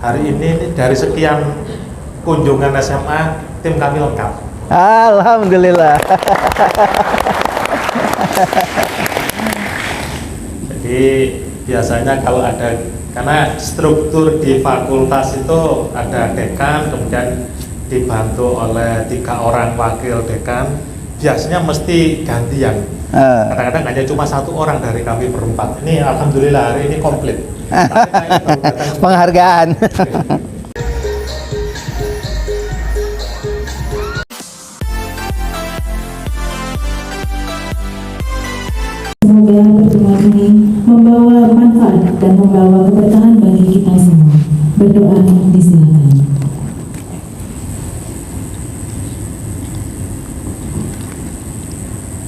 Hari ini dari sekian kunjungan SMA, tim kami lengkap. Alhamdulillah. Jadi biasanya kalau ada, karena struktur di fakultas itu ada dekan, kemudian dibantu oleh 3 orang wakil dekan, biasanya mesti gantian. Kadang-kadang hanya cuma 1 orang dari kami berempat. Ini alhamdulillah hari ini komplit. Penghargaan. Semoga pertemuan ini membawa manfaat dan membawa keberkahan bagi kita semua. Berdoa disilakan.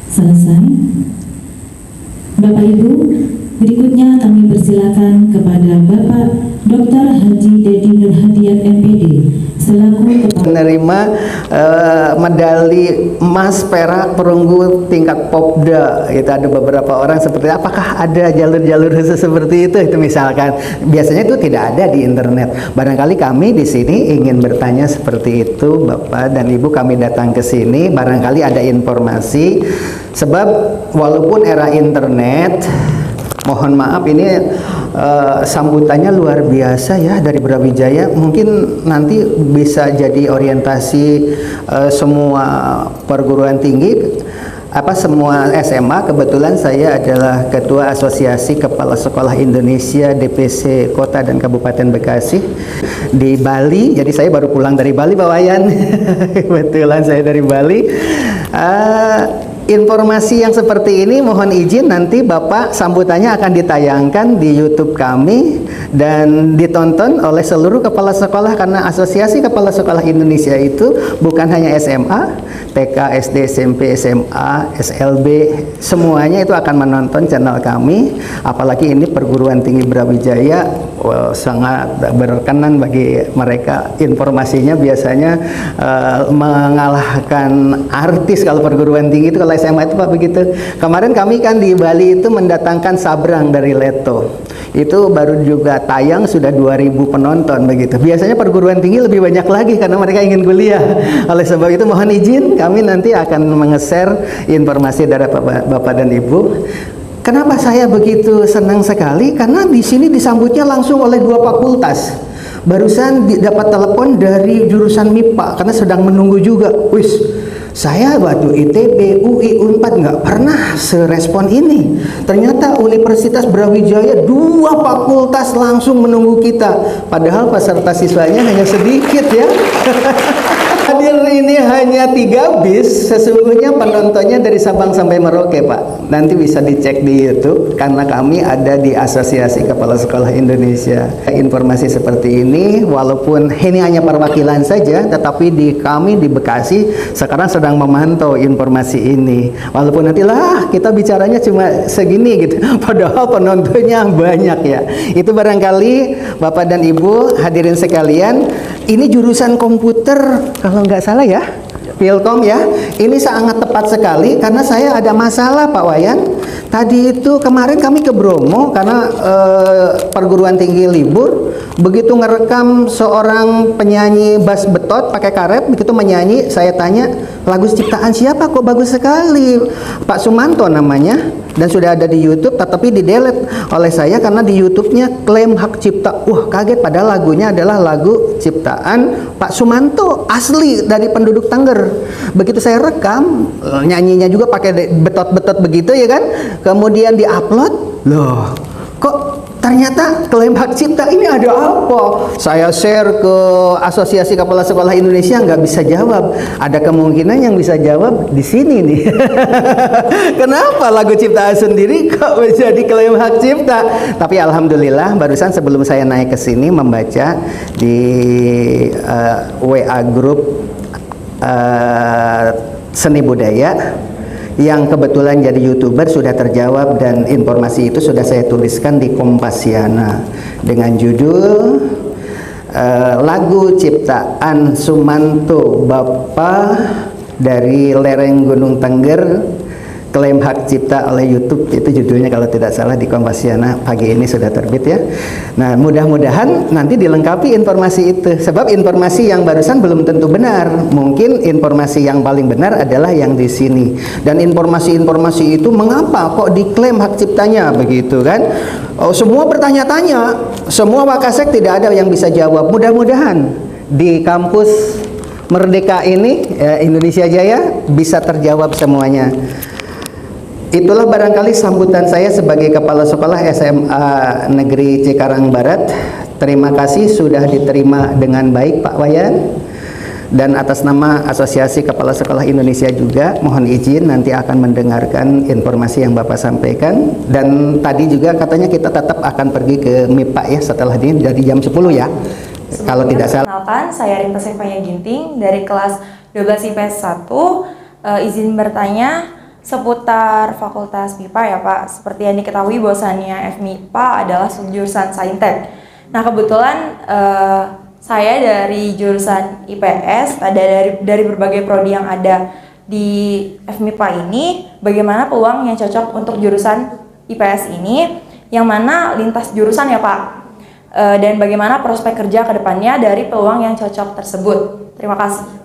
Selesai. Bapak Ibu, berikutnya kami persilakan kepada Bapak Dr. Haji Dedi Nur Hadiat MPD selaku menerima medali emas, perak, perunggu tingkat Popda. Itu ada beberapa orang seperti apakah ada jalur-jalur khusus seperti itu misalkan. Biasanya itu tidak ada di internet. Barangkali kami di sini ingin bertanya seperti itu, Bapak dan Ibu, kami datang ke sini barangkali ada informasi, sebab walaupun era internet, mohon maaf ini sambutannya luar biasa ya dari Brawijaya. Mungkin nanti bisa jadi orientasi semua perguruan tinggi, semua SMA. Kebetulan saya adalah Ketua Asosiasi Kepala Sekolah Indonesia DPC Kota dan Kabupaten Bekasi di Bali. Jadi saya baru pulang dari Bali, Pak Wayan. Kebetulan saya dari Bali. Informasi yang seperti ini mohon izin nanti Bapak sambutannya akan ditayangkan di YouTube kami dan ditonton oleh seluruh kepala sekolah, karena Asosiasi Kepala Sekolah Indonesia itu bukan hanya SMA, TK, SD, SMP, SMA, SLB, semuanya itu akan menonton channel kami. Apalagi ini perguruan tinggi Brawijaya, sangat berkenan bagi mereka. Informasinya biasanya mengalahkan artis kalau perguruan tinggi itu. Kalau SMA itu Pak begitu. Kemarin kami kan di Bali itu mendatangkan Sabrang dari Leto. Itu baru juga tayang sudah 2000 penonton begitu. Biasanya perguruan tinggi lebih banyak lagi karena mereka ingin kuliah. Oleh sebab itu mohon izin kami nanti akan meng-share informasi dari Bapak dan Ibu. Kenapa saya begitu senang sekali? Karena di sini disambutnya langsung oleh 2 fakultas. Barusan dapat telepon dari jurusan MIPA karena sedang menunggu juga. Wis, saya waktu ITB, UI, Unpad nggak pernah serespon ini. Ternyata Universitas Brawijaya 2 fakultas langsung menunggu kita. Padahal peserta siswanya hanya sedikit ya. Hadir ini hanya 3 bis, sesungguhnya penontonnya dari Sabang sampai Merauke Pak. Nanti bisa dicek di YouTube karena kami ada di Asosiasi Kepala Sekolah Indonesia. Informasi seperti ini walaupun ini hanya perwakilan saja, tetapi kami di Bekasi sekarang sedang memantau informasi ini. Walaupun nantilah kita bicaranya cuma segini gitu, padahal penontonnya banyak ya. Itu barangkali Bapak dan Ibu hadirin sekalian, ini jurusan komputer kalau nggak salah ya, Pilkom ya. Ini sangat tepat sekali karena saya ada masalah Pak Wayan. Tadi itu kemarin kami ke Bromo karena perguruan tinggi libur. Begitu ngerekam seorang penyanyi bass betot pakai karet, begitu menyanyi, saya tanya lagu ciptaan siapa kok bagus sekali, Pak Sumanto namanya. Dan sudah ada di YouTube, tetapi di-delete oleh saya karena di YouTube-nya klaim hak cipta. Wah, kaget, padahal lagunya adalah lagu ciptaan Pak Sumanto, asli dari penduduk Tengger. Begitu saya rekam, nyanyinya juga pakai betot-betot begitu ya kan. Kemudian di-upload, loh, kok ternyata klaim hak cipta ini ada apa? Saya share ke Asosiasi Kepala Sekolah Indonesia, nggak bisa jawab. Ada kemungkinan yang bisa jawab di sini nih. Kenapa lagu ciptaan sendiri kok menjadi klaim hak cipta? Tapi alhamdulillah barusan sebelum saya naik ke sini membaca di WA grup seni budaya yang kebetulan jadi YouTuber sudah terjawab, dan informasi itu sudah saya tuliskan di Kompasiana dengan judul lagu ciptaan Sumanto Bapak dari lereng Gunung Tengger klaim hak cipta oleh YouTube, itu judulnya kalau tidak salah di Kompasiana pagi ini sudah terbit ya. Nah, mudah-mudahan nanti dilengkapi informasi itu, sebab informasi yang barusan belum tentu benar. Mungkin informasi yang paling benar adalah yang di sini. Dan informasi-informasi itu mengapa kok diklaim hak ciptanya begitu kan? Oh, semua bertanya-tanya, semua Wakasek tidak ada yang bisa jawab. Mudah-mudahan di kampus Merdeka ini Indonesia Jaya bisa terjawab semuanya. Itulah barangkali sambutan saya sebagai Kepala Sekolah SMA Negeri Cikarang Barat. Terima kasih sudah diterima dengan baik Pak Wayan. Dan atas nama Asosiasi Kepala Sekolah Indonesia juga mohon izin nanti akan mendengarkan informasi yang Bapak sampaikan. Dan tadi juga katanya kita tetap akan pergi ke MIPA ya setelah ini dari jam 10 ya. Kalau tidak salah. Perkenalkan, saya Rinta Sefaya Ginting dari kelas 12 IPS 1. Izin bertanya seputar Fakultas MIPA ya Pak. Seperti yang diketahui bahwasannya FMIPA adalah subjurusan Saintek. Nah kebetulan saya dari jurusan IPS, ada dari berbagai prodi yang ada di FMIPA ini. Bagaimana peluang yang cocok untuk jurusan IPS ini, yang mana lintas jurusan ya Pak. Dan bagaimana prospek kerja ke depannya dari peluang yang cocok tersebut. Terima kasih.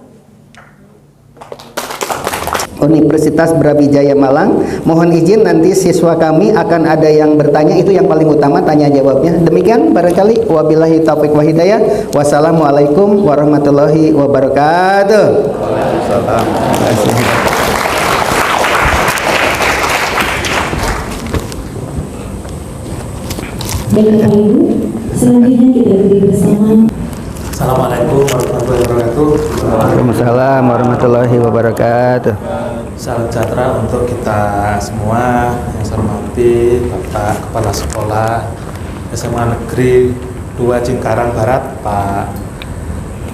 Universitas Brawijaya Malang, mohon izin nanti siswa kami akan ada yang bertanya, itu yang paling utama tanya jawabnya. Demikian barangkali, wabillahi taufiq wa hidayah. Wassalamualaikum warahmatullahi wabarakatuh. Waalaikumsalam. Baik Bapak Ibu, selanjutnya kita beri bersama. Assalamualaikum warahmatullahi wabarakatuh. Waalaikumsalam warahmatullahi wabarakatuh. Salam sejahtera untuk kita semua. Yang saya hormati Bapak Kepala Sekolah SMA Negeri 2 Cikarang Barat, Pak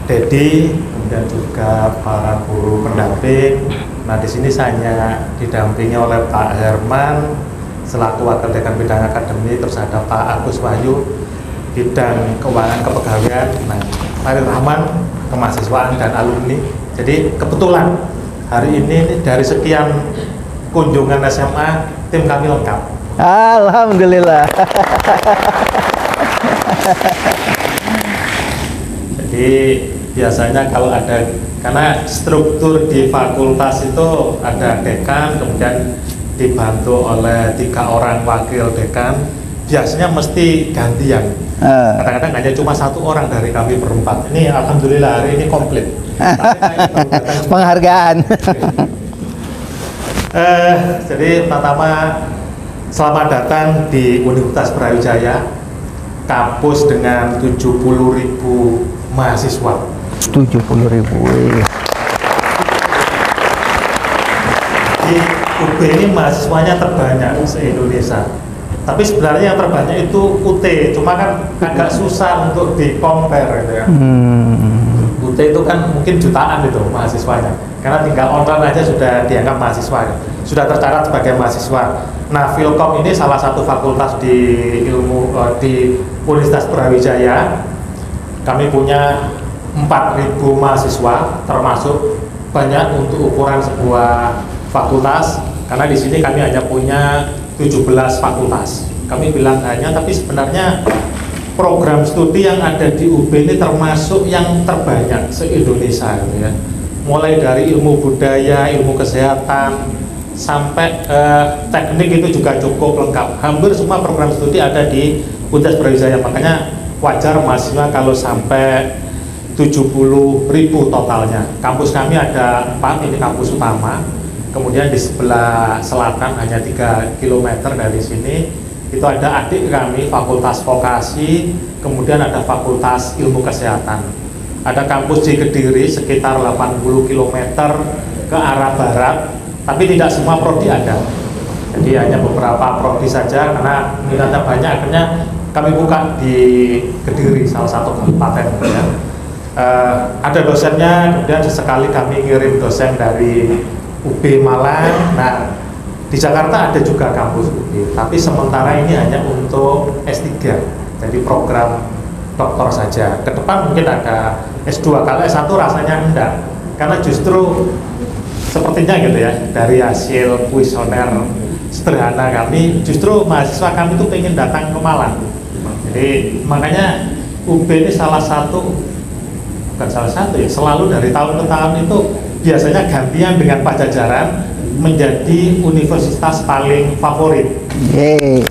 Dedi, kemudian juga para guru pendamping. Nah, di sini saya didampingi oleh Pak Herman selaku Wakil Dekan Bidang Akademi, terus ada Pak Agus Wahyu Bidang Keuangan Kepegawaian. Nah, Pak Rahman Kemahasiswaan dan alumni. Jadi kebetulan hari ini dari sekian kunjungan SMA, tim kami lengkap. Alhamdulillah. Jadi biasanya kalau ada, karena struktur di fakultas itu ada dekan, kemudian dibantu oleh 3 orang wakil dekan, biasanya mesti gantian. Kadang-kadang hanya cuma 1 orang dari kami berempat. Ini alhamdulillah hari ini komplit. Penghargaan. Jadi pertama, selamat datang di Universitas Brawijaya, kampus dengan 70.000 mahasiswa. 70.000. Di UB ini mahasiswanya terbanyak se-Indonesia. Tapi sebenarnya yang terbanyak itu UT, cuma kan agak susah untuk di-compare gitu ya. UT itu kan mungkin jutaan itu mahasiswanya, karena tinggal online aja sudah dianggap mahasiswa, sudah tercatat sebagai mahasiswa. Nah, Filkom ini salah satu fakultas di di Universitas Brawijaya. Kami punya 4.000 mahasiswa, termasuk banyak untuk ukuran sebuah fakultas, karena di sini kami hanya punya 17 fakultas. Kami bilang hanya, tapi sebenarnya program studi yang ada di UB ini termasuk yang terbanyak se-Indonesia gitu ya. Mulai dari ilmu budaya, ilmu kesehatan, sampai teknik itu juga cukup lengkap. Hampir semua program studi ada di Universitas Brawijaya. Makanya wajar mahasiswa kalau sampai 70.000 totalnya. Kampus kami ada 4, ini kampus utama. Kemudian di sebelah selatan hanya 3 km dari sini itu ada adik kami Fakultas Vokasi, kemudian ada Fakultas Ilmu Kesehatan. Ada kampus di Kediri sekitar 80 km ke arah barat, tapi tidak semua prodi ada. Jadi hanya beberapa prodi saja karena minatnya banyak, akhirnya kami buka di Kediri, salah satu kabupaten ya. Ada dosennya, kemudian sesekali kami ngirim dosen dari UB Malang. Nah, di Jakarta ada juga kampus UB, tapi sementara ini hanya untuk S3, jadi program doktor saja. Ke depan mungkin ada S2, kalau S1 rasanya enggak, karena justru sepertinya gitu ya, dari hasil kuesioner sederhana kami, justru mahasiswa kami itu pengen datang ke Malang. Jadi makanya UB ini bukan salah satu ya, selalu dari tahun ke tahun itu biasanya gantian dengan Pajajaran menjadi universitas paling favorit. Yeay.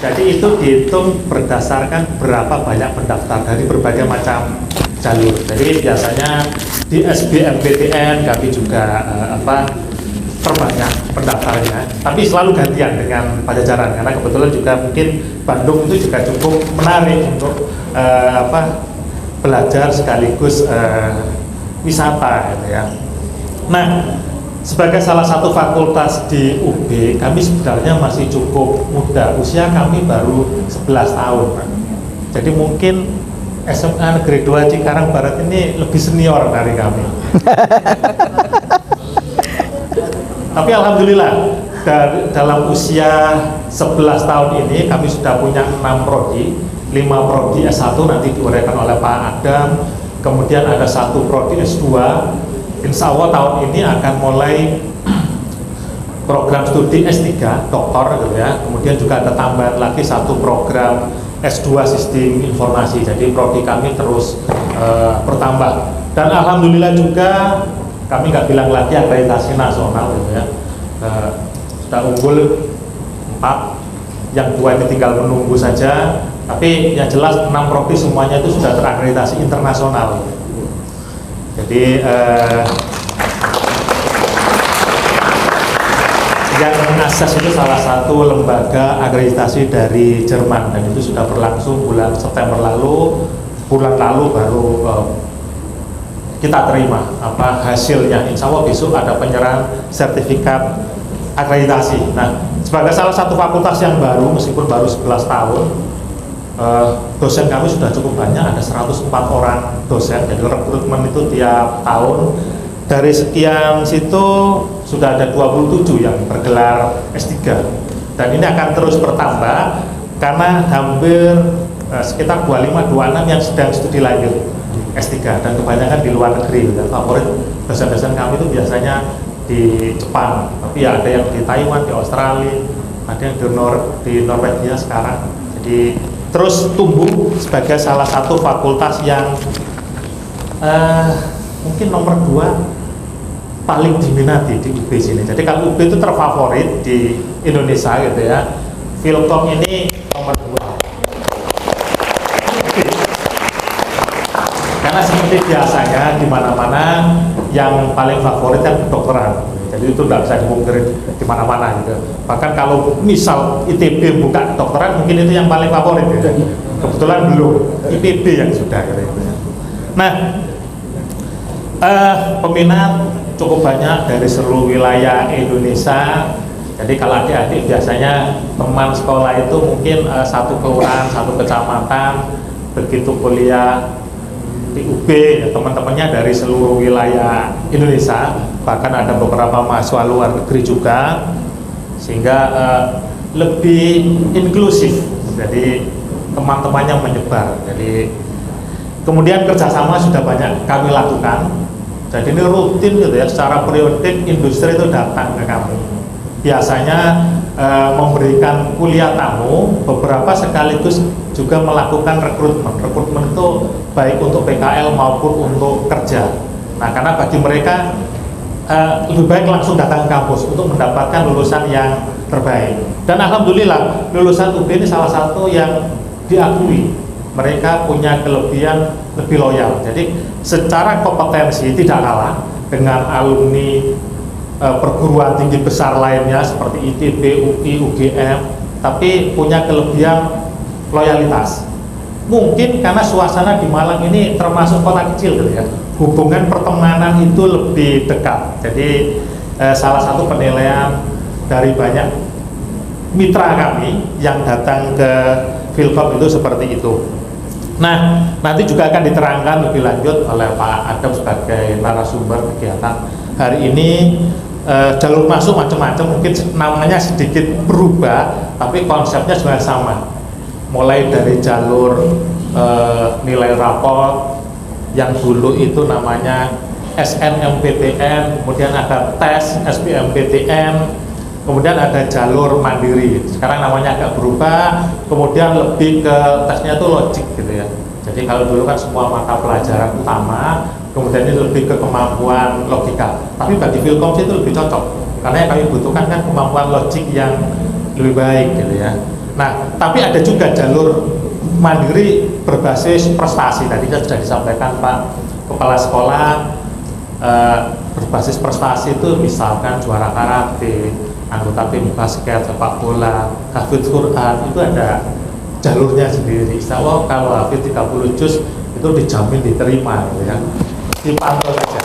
Jadi itu dihitung berdasarkan berapa banyak pendaftar dari berbagai macam jalur. Jadi biasanya di SBMPTN kami juga terbanyak pendaftarnya, tapi selalu gantian dengan Pajajaran karena kebetulan juga mungkin Bandung itu juga cukup menarik untuk belajar sekaligus wisata gitu ya. Nah, sebagai salah satu fakultas di UB, kami sebenarnya masih cukup muda. Usia kami baru 11 tahun, Pak. Jadi mungkin SMA Negeri 2 Cikarang Barat ini lebih senior dari kami. Tapi alhamdulillah dalam usia 11 tahun ini kami sudah punya 6 prodi, 5 prodi S1 nanti diuraikan oleh Pak Adam, kemudian ada 1 prodi S2. Insya Allah tahun ini akan mulai program studi S3 doktor gitu ya. Kemudian juga ada tambahan lagi 1 program S2 Sistem Informasi. Jadi prodi kami terus bertambah. Dan alhamdulillah juga kami nggak bilang lagi akreditasi nasional gitu ya. Sudah unggul 4, yang 2 ini tinggal menunggu saja. Tapi yang jelas 6 prodi semuanya itu sudah terakreditasi internasional. Jadi yang mengakses itu salah satu lembaga akreditasi dari Jerman dan itu sudah berlangsung bulan September lalu. Bulan lalu baru kita terima hasilnya. Insya Allah besok ada penyerahan sertifikat akreditasi. Nah, sebagai salah satu fakultas yang baru meskipun baru 11 tahun, dosen kami sudah cukup banyak, ada 104 orang dosen. Jadi rekrutmen itu tiap tahun dari sekian situ sudah ada 27 yang bergelar S3 dan ini akan terus bertambah karena hampir sekitar 25-26 yang sedang studi lanjut S3 dan kebanyakan di luar negeri. Favorit dosen-dosen kami itu biasanya di Jepang, tapi ya ada yang di Taiwan, di Australia, ada yang di Norwegia sekarang. Jadi terus tumbuh sebagai salah satu fakultas yang mungkin nomor 2 paling diminati di UB sini. Jadi kalau UB itu terfavorit di Indonesia gitu ya, Philcom ini nomor 2. Karena seperti biasanya di mana-mana yang paling favorit kan kedokteran. Jadi itu tidak bisa dipungkiri di mana-mana gitu. Bahkan kalau misal ITB buka kedokteran mungkin itu yang paling favorit gitu. Kebetulan belum, IPB yang sudah gitu. Nah, peminat cukup banyak dari seluruh wilayah Indonesia. Jadi kalau adik-adik biasanya teman sekolah itu mungkin satu kelurahan, satu kecamatan, begitu kuliah di UB ya, teman-temannya dari seluruh wilayah Indonesia, bahkan ada beberapa mahasiswa luar negeri juga, sehingga lebih inklusif. Jadi teman-temannya menyebar. Jadi kemudian kerjasama sudah banyak kami lakukan. Jadi ini rutin gitu ya, secara periodik industri itu datang ke kami. Biasanya memberikan kuliah tamu, beberapa sekaligus juga melakukan rekrutmen. Rekrutmen itu baik untuk PKL maupun untuk kerja. Nah, karena bagi mereka lebih baik langsung datang ke kampus untuk mendapatkan lulusan yang terbaik. Dan alhamdulillah lulusan UB ini salah satu yang diakui. Mereka punya kelebihan lebih loyal. Jadi secara kompetensi tidak kalah dengan alumni perguruan tinggi besar lainnya seperti ITB, UI, UGM, tapi punya kelebihan loyalitas. Mungkin karena suasana di Malang ini termasuk kota kecil gitu ya, hubungan pertemanan itu lebih dekat. Jadi salah satu penilaian dari banyak mitra kami yang datang ke Philcom itu seperti itu. Nah, nanti juga akan diterangkan lebih lanjut oleh Pak Adam sebagai narasumber kegiatan hari ini. Jalur masuk macam-macam, mungkin namanya sedikit berubah, tapi konsepnya juga sama. Mulai dari jalur nilai raport, Yang dulu itu namanya SNMPTN, kemudian ada tes SBMPTN, kemudian ada jalur mandiri. Sekarang namanya agak berubah, kemudian lebih ke tesnya itu logik gitu ya. Jadi kalau dulu kan semua mata pelajaran utama, kemudian ini lebih ke kemampuan logika. Tapi bagi Filkom itu lebih cocok, karena yang kami butuhkan kan kemampuan logik yang lebih baik gitu ya. Nah, tapi ada juga jalur mandiri berbasis prestasi. Tadi sudah disampaikan Pak Kepala Sekolah, berbasis prestasi itu misalkan juara karate, anggota tim basket, sepak bola, hafidz Quran, itu ada jalurnya sendiri. Insya Allah kalau hafidz 30 juz itu dijamin diterima gitu ya. Dipantau saja.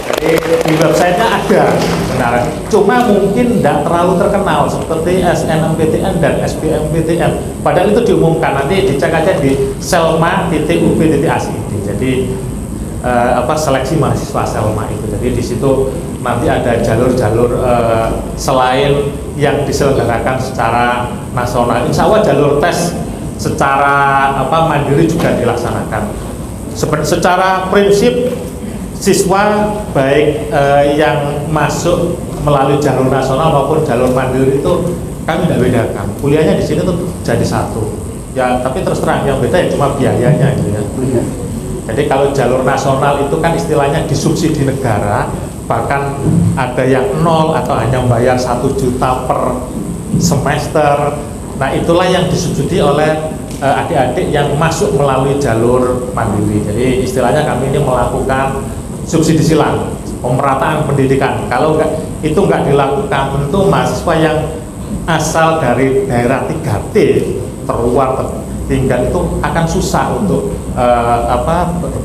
Jadi di websitenya ada sebenarnya, cuma mungkin tidak terlalu terkenal seperti SNMPTN dan SBMPTN. Padahal itu diumumkan, nanti dicek aja di selma.ub.ac.id. Jadi seleksi mahasiswa Selma itu. Jadi di situ nanti ada jalur-jalur selain yang diselenggarakan secara nasional. Insya Allah jalur tes secara mandiri juga dilaksanakan. Secara prinsip siswa baik yang masuk melalui jalur nasional maupun jalur mandiri itu kami tidak bedakan. Kuliahnya di sini tuh jadi satu. Ya, tapi terus terang yang beda ya cuma biayanya gitu ya. Jadi kalau jalur nasional itu kan istilahnya disubsidi negara, bahkan ada yang nol atau hanya membayar 1 juta per semester. Nah itulah yang disubsidi oleh adik-adik yang masuk melalui jalur mandiri. Jadi istilahnya kami ini melakukan subsidi silang, pemerataan pendidikan. Kalau itu nggak dilakukan, tentu mahasiswa yang asal dari daerah 3T terluar tinggal itu akan susah untuk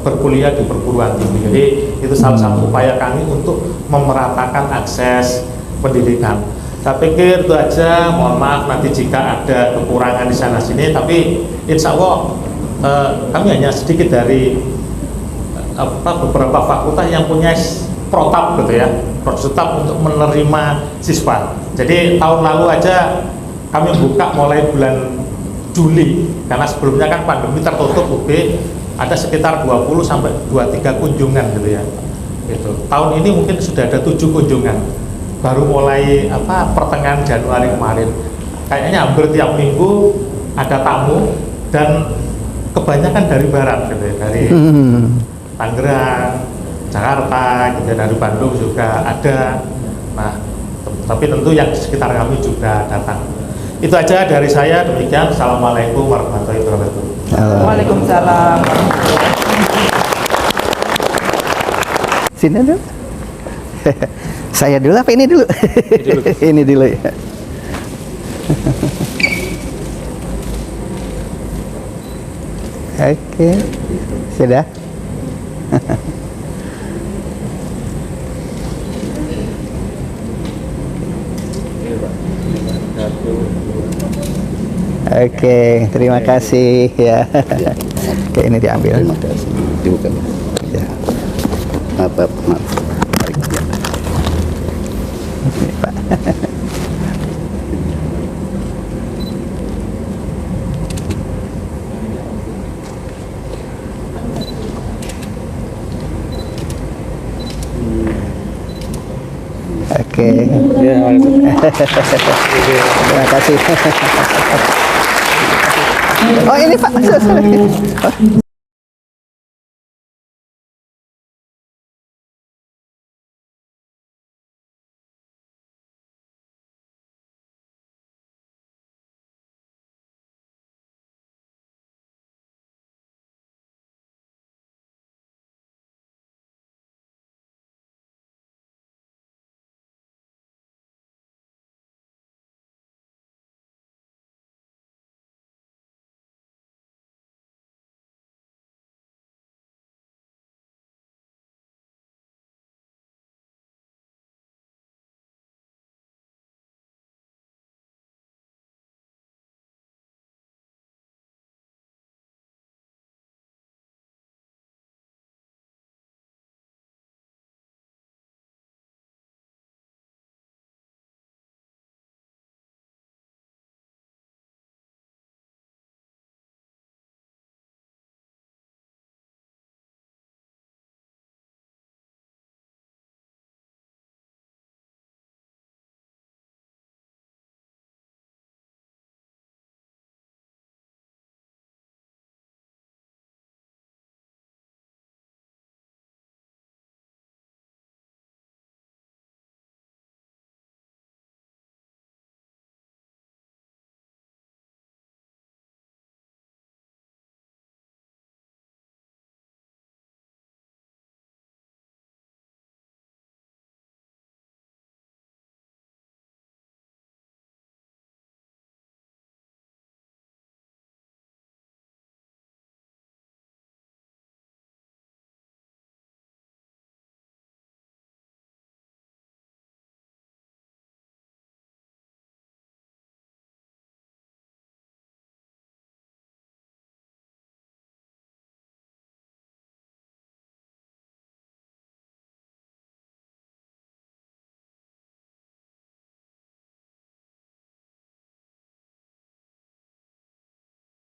berkuliah di perguruan tinggi. Jadi itu salah satu upaya kami untuk memeratakan akses pendidikan. Saya pikir itu aja. Mohon maaf nanti jika ada kekurangan di sana sini, tapi insya Allah kami hanya sedikit dari beberapa fakultas yang punya protap gitu ya, protap untuk menerima siswa. Jadi tahun lalu aja kami buka mulai bulan Juli, karena sebelumnya kan pandemi tertutup UB, ada sekitar 20 sampai 23 kunjungan gitu ya. Gitu. Tahun ini mungkin sudah ada 7 kunjungan. Baru mulai pertengahan Januari kemarin. Kayaknya hampir tiap minggu ada tamu dan kebanyakan dari barat gitu ya, dari Tangerang, Jakarta, gitu ya, dari Bandung juga ada. Nah, tapi tentu yang di sekitar kami juga datang. Itu aja dari saya, demikian. Assalamualaikum warahmatullahi wabarakatuh. Waalaikumsalam. Sini dulu. Saya dulu apa ini dulu? Ini dulu ya. Oke, sudah. Oke, terima kasih ya. Oke, ini diambil. Terima kasih. Dibuka. Ya. Maaf. Ini, Pak. Oke. Terima kasih. Oh ini Pak.